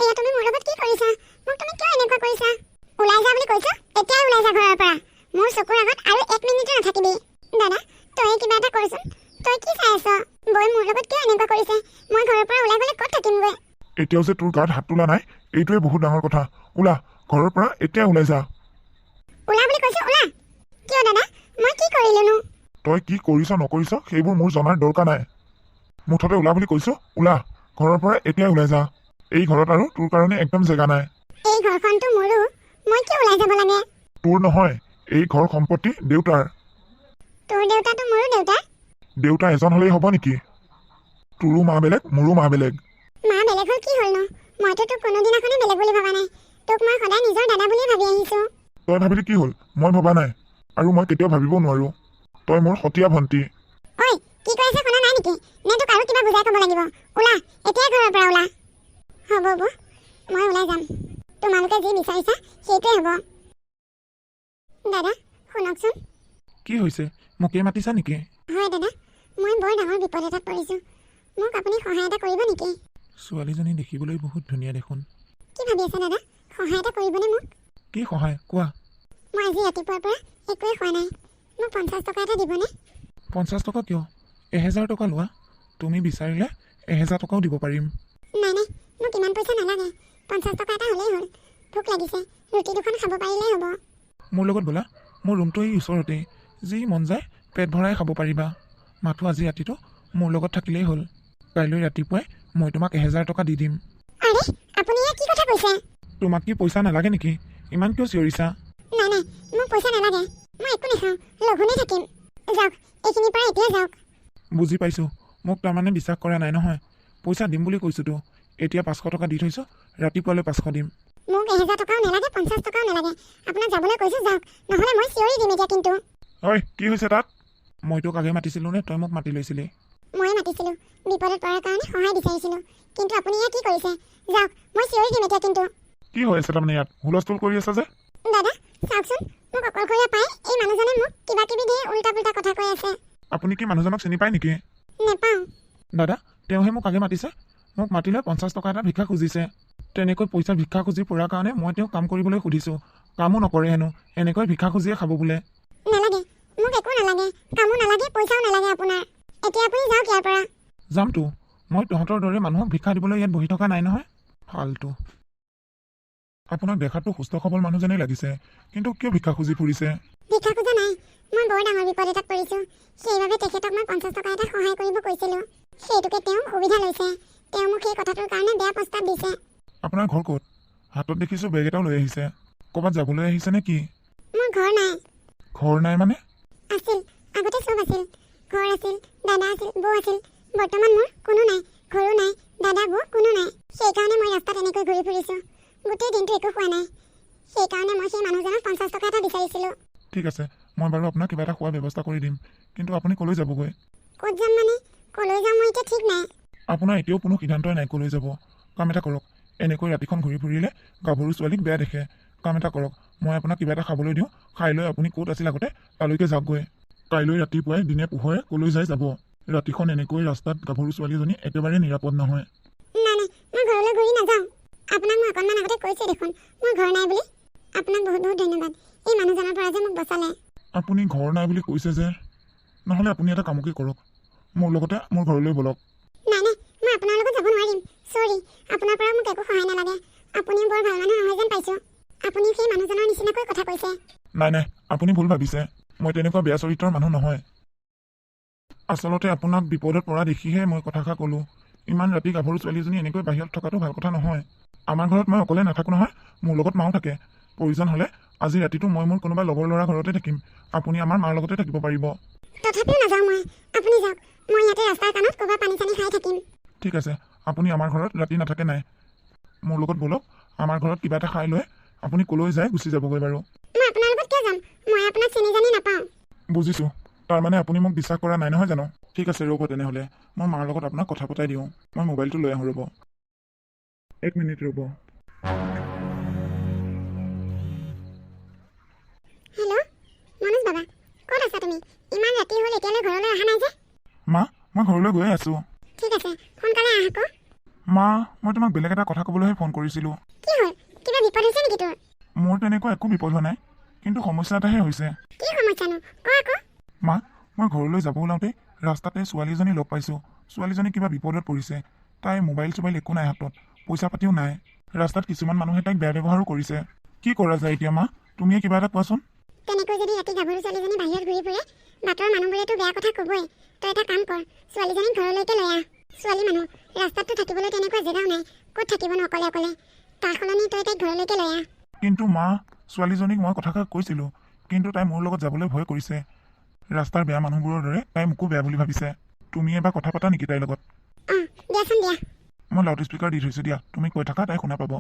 এয়া তুমি মোৰ লগত কি কৰিছা? মোক তুমি কিয় এনেকুৱা কৰিছা? ওলাই যা বুলি কৈছো, এতিয়াই ওলাই যা ঘৰৰ পৰা। মোৰ চকুৰ আগত আৰু 1 মিনিটো নাথাকিবি। দাদা, তই কিবা এটা কৰচোন। তই কি চাই আছ? বই মোৰ লগত কিয় এনেকুৱা কৰিছে? মই ঘৰৰ পৰা ওলাই গ'লে ক'ত থাকিমগৈ? এতিয়াও যে তোৰ গাত হাত তোলা নাই, এইটোৱে বহুত ডাঙৰ কথা। ওলা, ঘৰৰ পৰা এতিয়া ওলাই যা। ওলা বুলি কৈছো, ওলা। কিয় দাদা, মই কি কৰিলোনো? তই কি কৰিছ নকৰিছ সেইবোৰ মোৰ জনাৰ দৰকাৰ নাই। মুঠতে ওলা বুলি কৈছো, ওলা। ঘৰৰ পৰা এতিয়াই ওলাই যা। এই ঘৰত আৰু তোৰ কাৰণে একদম জেগা নাই। এই ঘৰখনটো মোৰো। মই কিয় ওলাই যাব লাগে? তোৰ নহয়, এই ঘৰ সম্পত্তি দেউতাৰ। তোৰ দেউতাটো মোৰো দেউতা। দেউতা এজন হলেই হ'ব নেকি? তোৰো মা বেলেগ, মোৰো মা বেলেগ। মা বেলেগ হ'ল কি হ'লনো? মইতো তোক কোনোদিনাখনে বেলেগ বুলি ভবা নাই। তোক মই সদায় নিজৰ দাদা বুলিয়ে ভাবি আহিছো। তই ভাবিলি কি হ'ল? মই ভবা নাই, আৰু মই কেতিয়াও ভাবিবও নোৱাৰো। তই মোৰ সতীয়া ভণ্টি। ঐ, কি কৈ আছে শুনা নাই নেকি? নে তোক আৰু কিবা বুজাই ক'ব লাগিব? ওলা, এতিয়াই ঘৰৰ পৰা ওলা। হ'ব বৌ, মই ওলাই যাম। তোমালোকে যি বিচাৰিছা সেইটোৱে হ'ব। দাদা, শুনকচোন। কি হৈছে? মোকে মাতিছা নেকি? হয় দাদা, মই বৰ ডাঙৰ বিপদ এটাত পৰিছোঁ। মোক আপুনি সহায় এটা কৰিব নেকি? ছোৱালীজনী দেখিবলৈ বহুত ধুনীয়া দেখোন। কি ভাবি আছে দাদা? সহায় এটা কৰিবনে মোক? কি সহায় কোৱা? মই আজি ৰাতিপুৱাৰ পৰা একোৱে খোৱা নাই। মোক 50 টকা এটা দিবনে? 50 টকা কিয়? 1000 টকা লোৱা। তুমি বিচাৰিলে 1000 টকাও দিব পাৰিম। নাই নাই, মোক ইমান পইচা নালাগে। 50 টকা এটা হ'লেই হ'ল। ভোক লাগিছে, ৰুটি দুখন খাব পাৰিলেই হ'ব। মোৰ লগত ব'লা, মোৰ ৰুমটো এই ওচৰতেই। যি মন যায় পেট ভৰাই খাব পাৰিবা। মাথো আজি ৰাতিটো মোৰ লগত থাকিলেই হ'ল। কাইলৈ ৰাতিপুৱাই মই তোমাক 1000 টকা দি দিম। আৰে, আপুনি এয়া কি কথা কৈছে? তোমাক কি পইচা নালাগে নেকি? ইমান কিয় চিঞৰিছা? নাই নাই, মোক পইচা নালাগে। মই একো নাখাওঁ, লঘোণে থাকিম। যাওক, এইখিনিৰ পৰা এতিয়া যাওক। বুজি পাইছোঁ, মোক তাৰমানে বিশ্বাস কৰা নাই নহয়। পইচা দিম বুলি কৈছোঁতো। এতিয়া 500 টকা দি থৈছোঁ, ৰাতিপুৱালৈ 500 দিম। মোক 1000 টকাও নালাগে, 50 টকাও নালাগে। আপোনাক যাবলৈ কৈছোঁ যাওক, নহ'লে মই চিঞৰি দিম এতিয়া কিন্তু। ঐ, কি হৈছে তাত? মই তোক আগে মাতিছিলোঁ নে তই মোক মাতি লৈছিলি? মই মাতিছিলোঁ, বিপদত পৰাৰ কাৰণে সহায় বিচাৰিছিলোঁ। কিন্তু আপুনি এয়া কি কৰিছে? যাওক, মই চিঞৰি দিম এতিয়া কিন্তু। কি হৈ আছে তাৰমানে ইয়াত? হুলস্থুল কৰি আছে যে? দাদা, চাওকচোন, মোক অকলশৰীয়া পাই এই মানুহজনে মোক কিবা কিবি দি উল্টা পুল্টা কথা কৈ আছে। আপুনি কি মানুহজনক চিনি পায় নেকি? নেপাওঁ। দাদা, তেওঁহে মোক আগে মাতিছে। মোক মাতিলে 50 টকা এটা ভিক্ষা খুজিছে। তেনেকৈ পইচা ভিক্ষা খুজি ফুৰাৰ কাৰণে মই তেওঁক কাম কৰিবলৈ সুধিছোঁ। কামো নকৰে হেনো, এনেকৈ ভিক্ষা খুজিয়ে খাব বোলে। নালাগে, মোক একো নালাগে। কামো নালাগে, পইচাও নালাগে আপোনাৰ। এতিয়া আপুনি যাওক ইয়াৰ পৰা। যামতো, মই তহঁতৰ দৰে মানুহক ভিক্ষা দিবলৈ ইয়াত বহি থকা নাই নহয়। ফাল্টু। আপোনাক দেখাতো সুস্থ সবল মানুহ যেনেই লাগিছে, কিন্তু কিয় ভিক্ষা খুজি ফুৰিছে? ভিক্ষা খোজা নাই, মই বৰ ডাঙৰ বিপদ এটাত পৰিছোঁ। সেইবাবে তেখেতক মই 50 টকা এটা সহায় কৰিব কৈছিলোঁ। সেইটোকে তেওঁ সুবিধা লৈছে। তেওঁ মোক সেই কথাটোৰ কাৰণে বেয়া প্ৰস্তাৱ দিছে। আপোনাৰ ঘৰ ক'ত? হাতত দেখিছোঁ বেগ এটাও লৈ আহিছে। ক'ৰবাত যাবলৈ আহিছে নে কি? মোৰ ঘৰ নাই। ঘৰ নাই মানে? আছিল, আগতে চব আছিল। ঘৰ আছিল, দাদা আছিল, বৌ আছিল। বৰ্তমান মোৰ কোনো নাই, ঘৰো নাই, দাদা বৌ কোনো নাই। সেইকাৰণে মই ৰাস্তাত এনেকৈ ঘূৰি ফুৰিছোঁ। গোটেই দিনটো একো খোৱা নাই। সেইকাৰণে মই সেই মানুহজনক 50 টকা এটা বিচাৰিছিলোঁ। ঠিক আছে, মই বাৰু আপোনাক কিবা এটা খোৱাৰ ব্যৱস্থা কৰি দিম। কিন্তু আপুনি ক'লৈ যাবগৈ? ক'ত যাম মানে? ক'লৈ যাম মই এতিয়া ঠিক নাই। আপোনাৰ এতিয়াও কোনো সিদ্ধান্তই নাই ক'লৈ যাব। কাম এটা কৰক, এনেকৈ ৰাতিখন ঘূৰি ফুৰিলে গাভৰু ছোৱালীক বেয়া দেখে। কাম এটা কৰক, মই আপোনাক কিবা এটা খাবলৈ দিওঁ। খাই লৈ আপুনি ক'ত আছিল আগতে তালৈকে যাওকগৈ। কাইলৈ ৰাতিপুৱাই দিনে পোহৰে ক'লৈ যায় যাব। ৰাতিখন এনেকৈ ৰাস্তাত গাভৰু ছোৱালীজনী একেবাৰে নিৰাপদ নহয়। নাই নাই, মই ঘৰলৈ ঘূৰি নাযাওঁ। আপোনাক মই অকণমান আগতে কৈছোঁ দেখোন, মোৰ ঘৰ নাই বুলি। আপোনাক বহুত বহুত ধন্যবাদ, এই মানুহজনৰ পৰা যে মোক বচালে। আপুনি ঘৰ নাই বুলি কৈছে যে, নহ'লে আপুনি এটা কামকে কৰক, মোৰ লগতে মোৰ ঘৰলৈ ব'লক। নাই নাই, মই আপোনাৰ লগত যাব নোৱাৰিম। চৰি, আপোনাৰ পৰা মোক একো সহায় নালাগে। আপুনিও বৰ ভাল মানুহ নহয় যেন পাইছোঁ। আপুনিও সেই মানুহজনৰ নিচিনাকৈ কথা কৈছে। নাই নাই, আপুনি ভুল ভাবিছে। মই তেনেকুৱা বেয়া চৰিত্ৰৰ মানুহ নহয়। আচলতে আপোনাক বিপদত পৰা দেখিহে মই কথাষাৰ ক'লোঁ। ইমান ৰাতি গাভৰু ছোৱালীজনী এনেকৈ বাহিৰত থকাটো ভাল কথা নহয়। আমাৰ ঘৰত মই অকলে নাথাকোঁ নহয়, মোৰ লগত মাও থাকে। প্ৰয়োজন হ'লে আজি ৰাতিটো মই মোৰ কোনোবা লগৰ ল'ৰা ঘৰতে থাকিম। আপুনি আমাৰ মাৰ লগতে থাকিব পাৰিব। তথাপিও নাযাওঁ মই। আপুনি যাওক, মই ইয়াতে ৰাস্তাৰ কাণত ক'ৰবাত পানী চানী খাই থাকিম। ঠিক আছে, আপুনি আমাৰ ঘৰত ৰাতি নাথাকে নাই। মোৰ লগত ব'লক, আমাৰ ঘৰত কিবা এটা খাই লৈ আপুনি ক'লৈ যায় গুচি যাবগৈ বাৰু। মই আপোনাৰ লগত কিয় যাম? মই আপোনাক চিনি জানি নাপাওঁ। বুজিছোঁ, তাৰমানে আপুনি মোক বিশ্বাস কৰা নাই নহয় জানো? ঠিক আছে ৰ'ব তেনেহ'লে, মই মাৰ লগত আপোনাক কথা পতাই দিওঁ। মই মোবাইলটো লৈ আহোঁ ৰ'ব। 1 মিনিট ৰ'ব। হেল্ল', মনোজ বাবা, ক'ত আছা তুমি? ইমান ৰাতি হ'ল এতিয়ালৈ ঘৰলৈ অহা নাই যে? মা, মই ঘৰলৈ গৈ আছোঁ। ঠিক আছে, সোনকালে আহ আকৌ। মা মই তোমাক বেলেগ এটা কথা ক'বলৈহে ফোন কৰিছিলোঁ কি হ'ল কিবা বিপদ হৈছে নেকি তোৰ মোৰ তেনেকুৱা একো বিপদ হোৱা নাই কিন্তু সমস্যা এটাহে হৈছে কি সমস্যানো ক আকৌ মা মই ঘৰলৈ যাব ওলাওঁতে ৰাস্তাতে ছোৱালী এজনী লগ পাইছোঁ ছোৱালীজনী কিবা বিপদত পৰিছে তাই মোবাইল চোবাইল একো নাই হাতত পইচা পাতিও নাই ৰাস্তাত কিছুমান মানুহে তাইক বেয়া ব্যৱহাৰো কৰিছে কি কৰা যায় এতিয়া মা তুমিয়ে কিবা এটা কোৱাচোন তেনেকৈ যদি ৰাতি গাভৰু ছোৱালীজনী বাহিৰত ঘূৰি ফুৰে বাটৰ মানুহবোৰেতো বেয়া কথা ক'বই তই এটা কাম কৰ ছোৱালীজনীক ঘৰলৈকে লৈ আহ ছোৱালী মানুহ ৰাস্তাততো থাকিবলৈ তেনেকুৱা জেগাও নাই ক'ত থাকিবনো অকলে অকলে তাৰ সলনি তই তাইক ঘৰলৈকে লৈ আহ কিন্তু মা ছোৱালীজনীক মই কথাষাৰ কৈছিলোঁ কিন্তু তাই মোৰ লগত যাবলৈ ভয় কৰিছে ৰাস্তাৰ বেয়া মানুহবোৰৰ দৰে তাই মোকো বেয়া বুলি ভাবিছে তুমি এবাৰ কথা পাতা নেকি তাইৰ লগত অঁ দিয়াচোন দিয়া মই লাউড স্পীকাৰ দি থৈছোঁ দিয়া তুমি কৈ থাকা তাই শুনা পাব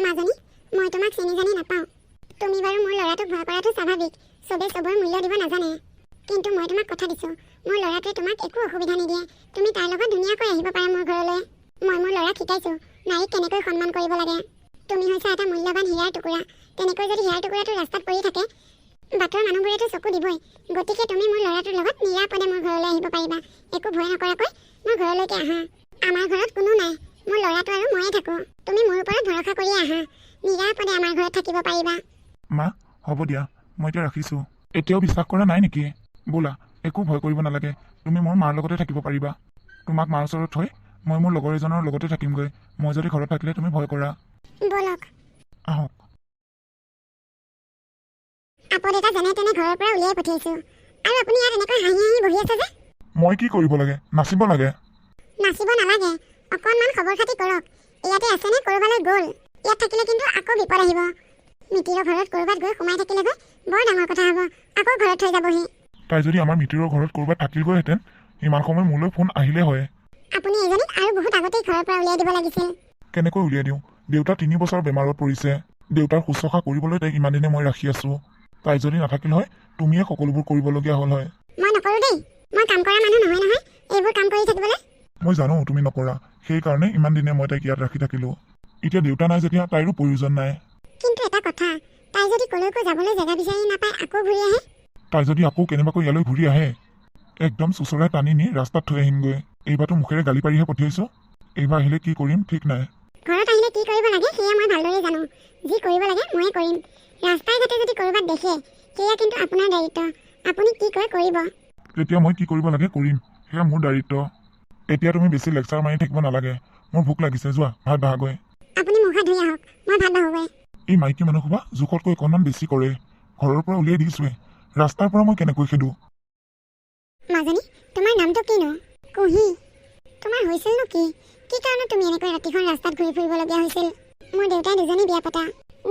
মাজনী মই তোমাক চিনি জানি নাপাওঁ তুমি বাৰু মোৰ ল'ৰাটোক ভয় কৰাটো স্বাভাৱিক চবেই চবৰ মূল্য দিব নাজানে কিন্তু মই তোমাক কথা দিছোঁ মোৰ ল'ৰাটোৱে তোমাক একো অসুবিধা নিদিয়ে তুমি তাৰ লগত ধুনীয়াকৈ আহিব পাৰা মোৰ ঘৰলৈ মই মোৰ ল'ৰাক শিকাইছোঁ নাৰীক কেনেকৈ সন্মান কৰিব লাগে তুমি হৈছা এটা মূল্যৱান হীৰাৰ টুকুৰা তেনেকৈ যদি হীৰাৰ টুকুৰাটো ৰাস্তাত পৰি থাকে বাটৰ মানুহবোৰেতো চকু দিবই গতিকে তুমি মোৰ ল'ৰাটোৰ লগত নিৰাপদে মোৰ ঘৰলৈ আহিব পাৰিবা একো ভয় নকৰাকৈ মোৰ ঘৰলৈকে আহা আমাৰ ঘৰত কোনো নাই মোৰ ল'ৰাটো আৰু ময়ে থাকোঁ তুমি মোৰ ওপৰত ভৰসা কৰি আহা নিৰাপদে আমাৰ ঘৰত থাকিব পাৰিবা মা হ'ব দিয়া মই এতিয়া ৰাখিছোঁ এতিয়াও বিশ্বাস কৰা নাই নেকি বোলা একো ভয় কৰিব নালাগে তুমি মোৰ মাৰ লগতে থাকিব পাৰিবা তোমাক মাৰ ওচৰত থৈ মই মোৰ লগৰ এজনৰ লগতে থাকিমগৈ মই যদি ঘৰত থাকিলে তুমি ভয় কৰা বলক আহক আপদ এটা যেনে তেনে ঘৰৰ পৰা উলিয়াই পঠিয়াইছোঁ আৰু আপুনি ইয়াত এনেকৈ হাঁহি হাঁহি বহি আছে যে মই কি কৰিব লাগে নাচিব লাগে নাচিব নালাগে অকণমান খবৰ খাতি কৰক ইয়াতে আছেনে ক'ৰবালৈ গ'ল ইয়াত থাকিলে কিন্তু আকৌ বিপদ আহিব মিতিৰৰ ঘৰত ক'ৰবাত গৈ সোমাই থাকিলেগৈ বৰ ডাঙৰ কথা হ'ব আকৌ ঘৰত থৈ যাবহি তাই যদি আমাৰ মিতিৰৰ ঘৰত ক'ৰবাত থাকিলগৈহেঁতেন ইমান সময় মোলৈ ফোন আহিলে হয় আপুনি এজনীক আৰু বহুত আগতেই ঘৰৰ পৰা উলিয়াই দিব লাগিছিল কেনেকৈ উলিয়াই দিওঁ দেউতা 3 বছৰ বেমাৰত পৰিছে দেউতাৰ শুশ্ৰূষা কৰিবলৈ তাইক ইমান দিনে মই ৰাখি আছোঁ তাই যদি নাথাকিল হয় তুমিয়ে সকলোবোৰ কৰিবলগীয়া হ'ল হয় মই নকৰোঁ দেই মই কাম কৰা মানুহ নহয় নহয় এইবোৰ কাম কৰি থাকিবলৈ মই জানো তুমি নকৰা সেইকাৰণে ইমান দিনে মই তাইক ইয়াত ৰাখি থাকিলোঁ এতিয়া দেউতা নাই যেতিয়া তাইৰো প্ৰয়োজন নাই কিন্তু এটা কথা তাই যদি কলৈকো যাবলৈ জেগা বিচাৰি নাপায় আকৌ ঘূৰি আহে তাই যদি আকৌ কেনেবাকৈ ইয়ালৈ ঘূৰি আহে একদম চোচৰাই টানি নি ৰাস্তাত থৈ আহিমগৈ এইবাৰতো মুখেৰে গালি পাৰিহে পঠিয়াইছোঁ এইবাৰ আহিলে কি কৰিম ঠিক নাই ঘৰত আহিলে কি কৰিব লাগে সেয়া মই ভালদৰে জানো যি কৰিব লাগে ময়ে কৰিম ৰাস্তাই ঘাটে যদি ক'ৰবাত দেখে সেয়া কিন্তু আপোনাৰ দায়িত্ব আপুনি কি কয় কৰিব তেতিয়া মই কি কৰিব লাগে কৰিম সেয়া মোৰ দায়িত্ব এতিয়া তুমি বেছি লেকচাৰ মাৰি থাকিব নালাগে মোৰ ভোক লাগিছে যোৱা ভাত বাহাগৈ আপুনি মুখ হাত ধুই আহক মই ভাত বাঢ়োগৈ এই মাইকী মানুহসোপা জোখতকৈ অকণমান বেছি কৰে ঘৰৰ পৰা উলিয়াই দিছোৱে ৰাস্তাৰ পৰা মই কেনেকৈ খেদোঁ মাজনী তোমাৰ নামটো কিনো কুহি তোমাৰ হৈছিলনো কি কি কাৰণত তুমি এনেকৈ ৰাতিখন ৰাস্তাত ঘূৰি ফুৰিবলগীয়া হৈছিল মোৰ দেউতাই দুজনী বিয়া পতা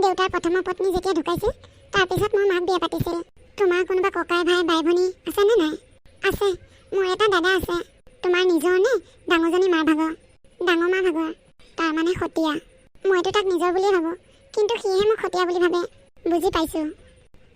দেউতাৰ প্ৰথম পত্নী যেতিয়া ঢুকাইছিল তাৰপিছত মোৰ মাক বিয়া পাতিছিল তোমাৰ কোনোবা ককাই ভাই বাই ভনী আছেনে নাই আছে মোৰ এটা দাদা আছে তোমাৰ নিজৰ নে ডাঙৰজনী মাৰ ভাগৰ ডাঙৰ মাৰ ভাগৰ তাৰমানে সতীয়া মইতো তাক নিজৰ বুলিয়ে ভাবোঁ কিন্তু সিহে মোক সতীয়া বুলি ভাবে বুজি পাইছোঁ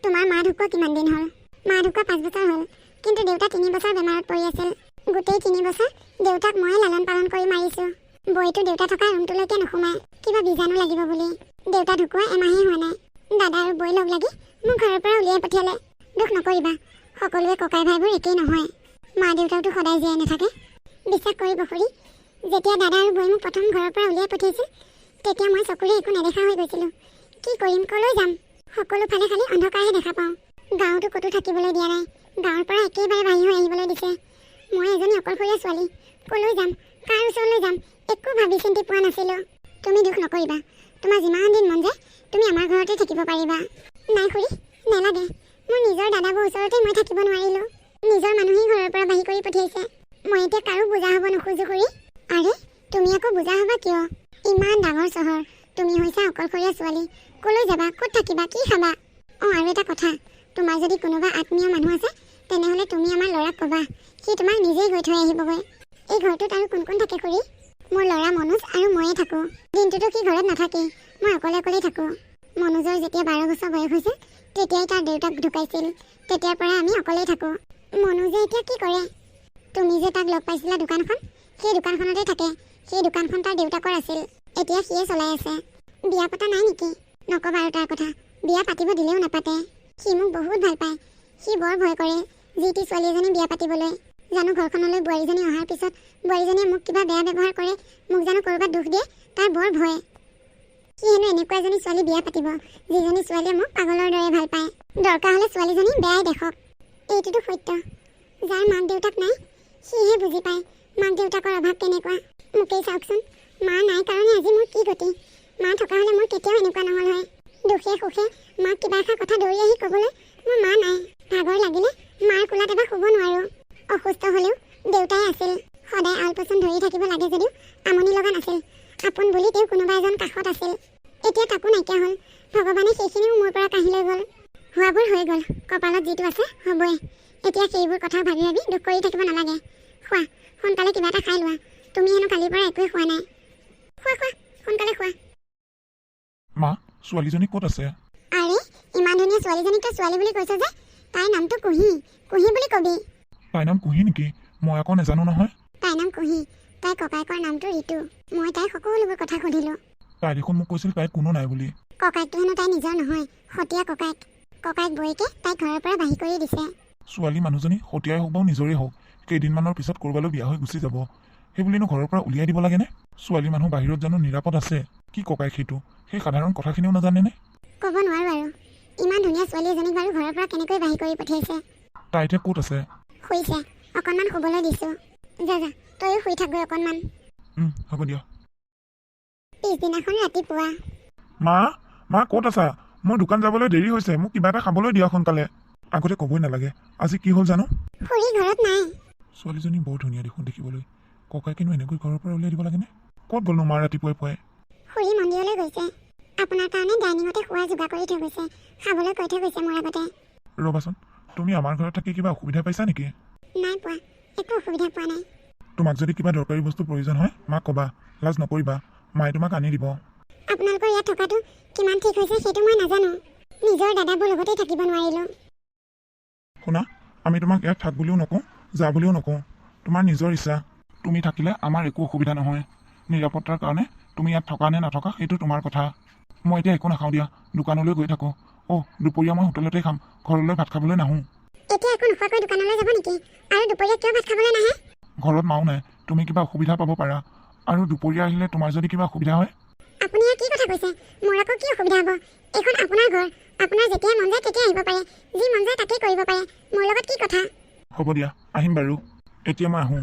তোমাৰ মা ঢুকুৱা কিমান দিন হ'ল মা ঢুকুৱা 5 বছৰ হ'ল কিন্তু দেউতা 3 বছৰ বেমাৰত পৰি আছিল গোটেই 3 বছৰ দেউতাক ময়ে লালন পালন কৰি মাৰিছোঁ বৈটো দেউতা থকা ৰুমটোলৈকে নোসোমায় কিবা বীজাণু লাগিব বুলি দেউতা ঢুকুৱা এমাহেই হোৱা নাই দাদা আৰু বৈ লগ লাগি মোক ঘৰৰ পৰা উলিয়াই পঠিয়ালে দুখ নকৰিবা সকলোৱে ককাই ভাইবোৰ একেই নহয় মা দেউতাওতো সদায় জীয়াই নাথাকে বিশ্বাস কৰিব খুৰী যেতিয়া দাদা আৰু বৈ মোক প্ৰথম ঘৰৰ পৰা উলিয়াই পঠিয়াইছিল তেতিয়া মই চকুৰে একো নেদেখা হৈ গৈছিলোঁ কি কৰিম কলৈ যাম সকলো ফালে খালি অন্ধকাৰহে দেখা পাওঁ গাঁৱতো ক'তো থাকিবলৈ দিয়া নাই গাঁৱৰ পৰা একেবাৰে বাহিৰ হৈ আহিবলৈ দিছে মই এজনী অকলশৰীয়া ছোৱালী কলৈ যাম কাৰ ওচৰলৈ যাম একো ভাবি চিন্তি পোৱা নাছিলোঁ তুমি দুখ নকৰিবা তোমাৰ যিমান দিন মন যায় তুমি আমাৰ ঘৰতে থাকিব পাৰিবা নাই খুৰী নেলাগে মোৰ নিজৰ দাদাবোৰ ওচৰতে মই থাকিব নোৱাৰিলোঁ নিজৰ মানুহেই ঘৰৰ পৰা বাহিৰ কৰি পঠিয়াইছে মই এতিয়া কাৰো বুজা হ'ব নোখোজো খুৰী আৰে তুমি আকৌ বুজা হ'বা কিয় ইমান ডাঙৰ চহৰ তুমি হৈছা অকলশৰীয়া ছোৱালী কলৈ যাবা ক'ত থাকিবা কি খাবা অঁ আৰু এটা কথা তোমাৰ যদি কোনোবা আত্মীয় মানুহ আছে তেনেহ'লে তুমি আমাৰ ল'ৰাক ক'বা সি তোমাক নিজেই গৈ থৈ আহিবগৈ এই ঘৰটোত আৰু কোন কোন থাকে খুৰী মোৰ ল'ৰা মনোজ আৰু ময়ে থাকোঁ দিনটোতো সি ঘৰত নাথাকেই মই অকলে অকলেই থাকোঁ মনোজৰ যেতিয়া 12 বছৰ বয়স হৈছিল তেতিয়াই তাৰ দেউতাক ঢুকাইছিল তেতিয়াৰ পৰা আমি অকলেই থাকোঁ মনোজে এতিয়া কি কৰে তুমি যে তাক লগ পাইছিলা দোকানখন সেই দোকানখনতে থাকে সেই দোকানখন তাৰ দেউতাকৰ আছিল এতিয়া সিয়ে চলাই আছে বিয়া পতা নাই নেকি নক'বা আৰু তাৰ কথা বিয়া পাতিব দিলেও নাপাতে সি মোক বহুত ভাল পায় সি বৰ ভয় কৰে যি টি ছোৱালী এজনী বিয়া পাতিবলৈ জানো ঘৰখনলৈ বোৱাৰীজনী অহাৰ পিছত বোৱাৰীজনীয়ে মোক কিবা বেয়া ব্যৱহাৰ কৰে, মোক জানো ক'ৰবাত দুখ দিয়ে, তাৰ বৰ ভয়। সি হেনো এনেকুৱা এজনী ছোৱালী বিয়া পাতিব যিজনী ছোৱালীয়ে মোক পাগলৰ দৰে ভাল পায়। দৰকাৰ হ'লে ছোৱালীজনী বেয়াই দেখক। এইটোতো সত্য। যাৰ মাক দেউতাক নাই সিহে বুজি পায় মাক দেউতাকৰ অভাৱ কেনেকুৱা। মোকেই চাওকচোন, মা নাই কাৰণে আজি মোৰ কি গতি। মা থকা হ'লে মোৰ কেতিয়াও এনেকুৱা নহ'ল হয়। দুখে সুখে মাক কিবা এষাৰ কথা দৌৰি আহি ক'বলৈ মোৰ মা নাই। ভাগৰ লাগিলে মাৰ কোলাত এবাৰ শুব নোৱাৰোঁ। অসুস্থ হ'লেও দেউতাই আছিল। সদায় আলপৈচান ধৰি থাকিব লাগে যদিও আমনি লগা নাছিল। আপোন বুলি তেওঁ কোনোবা এজন কাষত আছিল। এতিয়া তাকো নাইকিয়া হ'ল। ভগৱানে সেইখিনিও মোৰ পৰা কাঢ়ি লৈ গ'ল। হোৱাবোৰ হৈ গ'ল। কপালত যিটো আছে হ'বই। এতিয়া সেইবোৰ কথা ভাবি ভাবি দুখ কৰি থাকিব নালাগে। খোৱা, সোনকালে কিবা এটা খাই লোৱা। তুমি হেনো কালিৰ পৰা একোৱেই খোৱা নাই। খোৱা খোৱা, সোনকালে খোৱা। মা, ছোৱালীজনী ক'ত আছে? আৰে, ইমান ধুনীয়া ছোৱালীজনীক তই ছোৱালী বুলি কৈছ যে? তাইৰ নামটো কুহি। কুহি বুলি কবি। তাইৰ নাম কুহি নেকি? মই আকৌ নাজানো নহয়। তাইৰ নাম কুহি। তাইৰ ককায়েকৰ নামটো ঋতু। মই তাইৰ সকলোবোৰ কথা সুধিলোঁ। তাই দেখোন মোক কৈছিল তাইৰ কোনো নাই বুলি। ককায়েকটো হেনো তাই নিজৰ নহয়, সতীয়া ককায়েক। ককায়েক বৌয়েকে তাইক ঘৰৰ পৰা বাহিৰ কৰি দিছে। ছোৱালী মানুহজনী সতীয়াই হওক বা নিজৰেই হওক, কেইদিনমানৰ পিছত ক'ৰবালৈ বিয়া হৈ গুচি যাব। সেইবুলিনো ঘৰৰ পৰা উলিয়াই দিব লাগেনে? ছোৱালী মানুহ বাহিৰত জানো নিৰাপদ আছে? কি ককায়েক সেইটো? সেই সাধাৰণ কথাখিনিও নাজানেনে? ক'ব নোৱাৰোঁ আৰু। ইমান ধুনীয়া ছোৱালী এজনীক বাৰু ঘৰৰ পৰা কেনেকৈ বাহিৰ কৰি পঠিয়াইছে? তাই এতিয়া ক'ত আছে? শুইছে। অকণমান শুবলৈ দিছোঁ। যা যা, তয়ো শুই থাকগৈ অকণমান। হ'ব দিয়া। পিছদিনাখন ৰাতিপুৱা। মা ক'ত আছা? মোৰ দোকান যাবলৈ দেৰি হৈছে। মোক কিবা এটা খাবলৈ দিয়া সোনকালে। আগতে ক'বই নালাগে। আজি কি হ'ল জানো? খুৰী ঘৰত নাই। ছোৱালীজনী বৰ ধুনীয়া দেখোন দেখিবলৈ। ককায়েকেনো এনেকৈ ঘৰৰ পৰা উলিয়াই দিব লাগেনে? ক'ত গ'লনো মা ৰাতিপুৱাই পুৱাই? খুৰী মন্দিৰলৈ গৈছে। আপোনাৰ কাৰণে ডাইনিঙতে খোৱা যোগাৰ কৰি থৈ গৈছে। খাবলৈ কৈ থৈ গৈছে মোৰ আগতে। ৰ'বাচোন, তুমি আমাৰ ঘৰত থাকি কিবা অসুবিধা পাইছা নেকি? নাই পোৱা, একো অসুবিধা পোৱা নাই। তোমাক যদি কিবা দৰকাৰী বস্তুৰ প্ৰয়োজন হয় মাক ক'বা। লাজ নকৰিবা, মায়ে তোমাক আনি দিব। আপোনালোকৰ ইয়াত থকাটো কিমান ঠিক হৈছে সেইটো মই নাজানো। নিজৰ দাদাবোৰ লগতেই থাকিব নোৱাৰিলোঁ। শুনা, আমি তোমাক ইয়াত থাক বুলিও নকওঁ, যা বুলিও নকওঁ। তোমাৰ নিজৰ ইচ্ছা। তুমি থাকিলে আমাৰ একো অসুবিধা নহয়। নিৰাপত্তাৰ কাৰণে তুমি ইয়াত থকা নে নাথকা সেইটো তোমাৰ কথা। মই এতিয়া একো নাখাওঁ দিয়া, দোকানলৈ গৈ থাকোঁ। দুপৰীয়া মই হোটেলতে খাম, ঘৰলৈ ভাত খাবলৈ নাহোঁ। এতিয়া একো নোখোৱাকৈ দোকানলৈ যাব নেকি? আৰু দুপৰীয়া কিয় ভাত খাবলৈ নাহে? ঘৰত মাও নাই, তুমি কিবা অসুবিধা পাব পাৰা। আৰু দুপৰীয়া আহিলে তোমাৰ যদি কিবা অসুবিধা হয়। আপুনি ইয়াত কি কথা কৈছে? মোৰ আকৌ কি অসুবিধা হ'ব? এইখন আপোনাৰ ঘৰ। আপোনাৰ যেতিয়াই মন যায় তেতিয়াই আহিব পাৰে। যি মন যায় তাকেই কৰিব পাৰে। মোৰ লগত কি কথা? হ'ব দিয়া, আহিম বাৰু। এতিয়া মই আহোঁ।